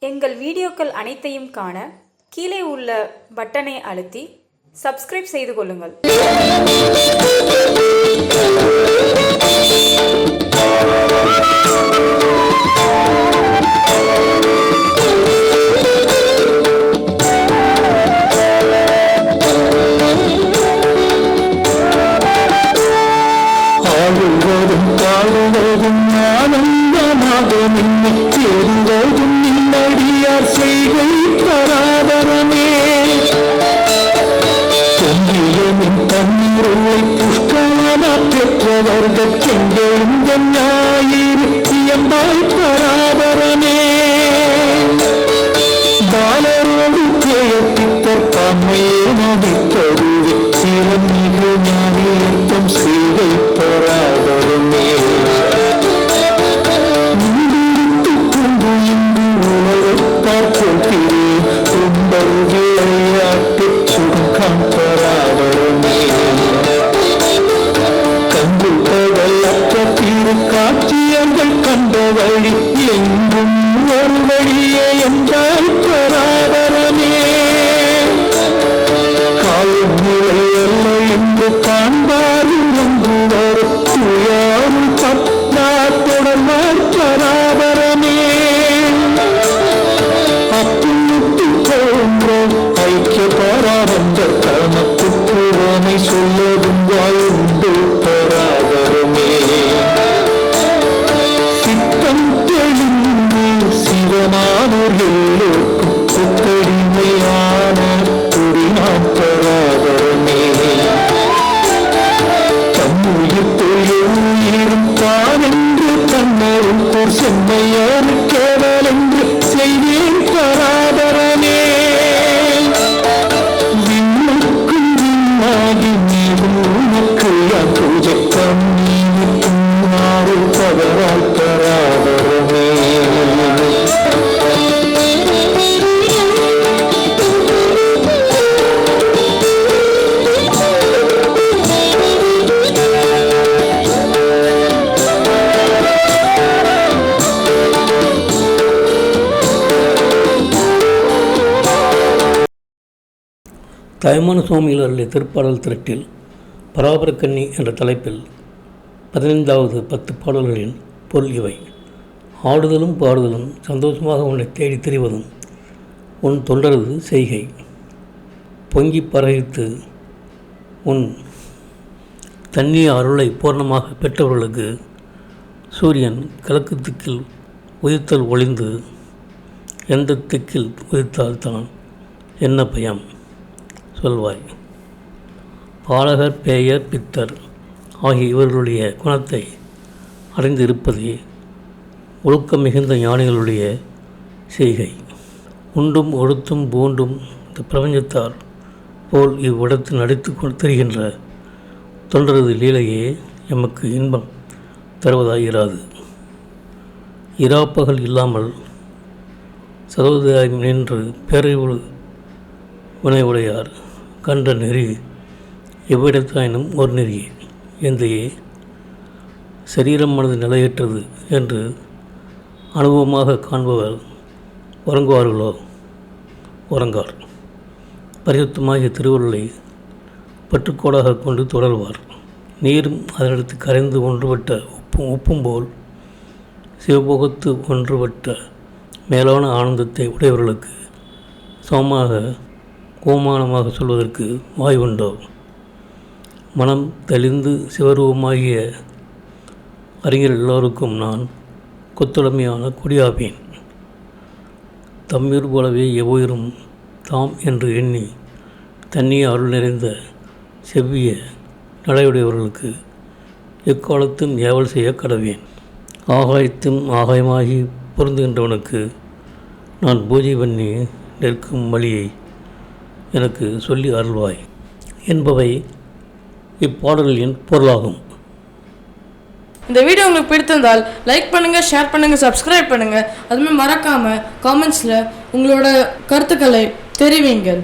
எங்கள் வீடியோக்கள் அனைத்தையும் காண கீழே உள்ள பட்டனை அழுத்தி சப்ஸ்கிரைப் செய்து கொள்ளுங்கள். தாய்மான சுவாமிகள் அருளிய திருப்பாடல் திரட்டில் பராபரக்கன்னி என்ற தலைப்பில் 15வது 10 பாடல்களின் பொருள் இவை. ஆடுதலும் பாடுதலும் சந்தோஷமாக உன்னை தேடி திரிவதும் உன் தொண்டரது செய்கை. பொங்கி பரகித்து உன் தண்ணிய அருளை பூர்ணமாக பெற்றவர்களுக்கு சூரியன் கிழக்கு திக்கில் உதித்தல் ஒளிந்து எந்த திக்கில் உதித்தால்தான் என்ன பயம் சொல்வாய். பாலகர், பேயர், பித்தர் ஆகிய இவர்களுடைய குணத்தை அறிந்து இருப்பதே ஒழுக்கம் மிகுந்த ஞானிகளுடைய செய்கை. உண்டும் ஒழுத்தும் பூண்டும் இந்த பிரபஞ்சத்தார் போல் இவ்விடத்தில் நடித்து திரிகின்ற தொண்டரது லீலையே எமக்கு இன்பம் தருவதாயிராது. இராப்பகல் இல்லாமல் சகோதரி நின்று பேரறிவு வினைவுடையார் கண்ட நெறி எவ்விடத்தாயினும் ஒரு நெறியே எந்தையே சரீரம் மனது நிலையற்றது என்று அனுபவமாக காண்பவர் உறங்குவார்களோ? உறங்கார். பரிசுத்தமாகிய திருவருளை பற்றுக்கோடாக கொண்டு தொடர்வார். நீரும் அதனிடத்து கரைந்து ஒன்றுபட்ட உப்பும் போல் சிவபோகத்து ஒன்றுபட்ட மேலான ஆனந்தத்தை உடையவர்களுக்கு சமமாக கோமானமாக சொல்வதற்கு வாய்வுண்டோ? மனம் தெளிந்து சிவரூபமாகிய அறிஞர் எல்லோருக்கும் நான் கொத்துடைமையான குடியாவேன். தம்மிர் போலவே எவ்வுயிரும் தாம் என்று எண்ணி தண்ணிய அருள் நிறைந்த செவ்விய நடையுடையவர்களுக்கு எக்காலத்தும் ஏவல் செய்ய கடவேன். ஆகாயத்தும் ஆகாயமாகி பொருந்துகின்றவனுக்கு நான் பூஜை பண்ணி நிற்கும் வழியை எனக்கு சொல்லி அருள்வாய் என்பவை இப்பாடலின் பொருளாகும். இந்த வீடியோ உங்களுக்கு பிடித்திருந்தால் லைக் பண்ணுங்கள், ஷேர் பண்ணுங்கள், சப்ஸ்கிரைப் பண்ணுங்கள். அதுமாதிரி மறக்காமல் காமெண்ட்ஸில் உங்களோட கருத்துக்களை தெரிவிங்கள்.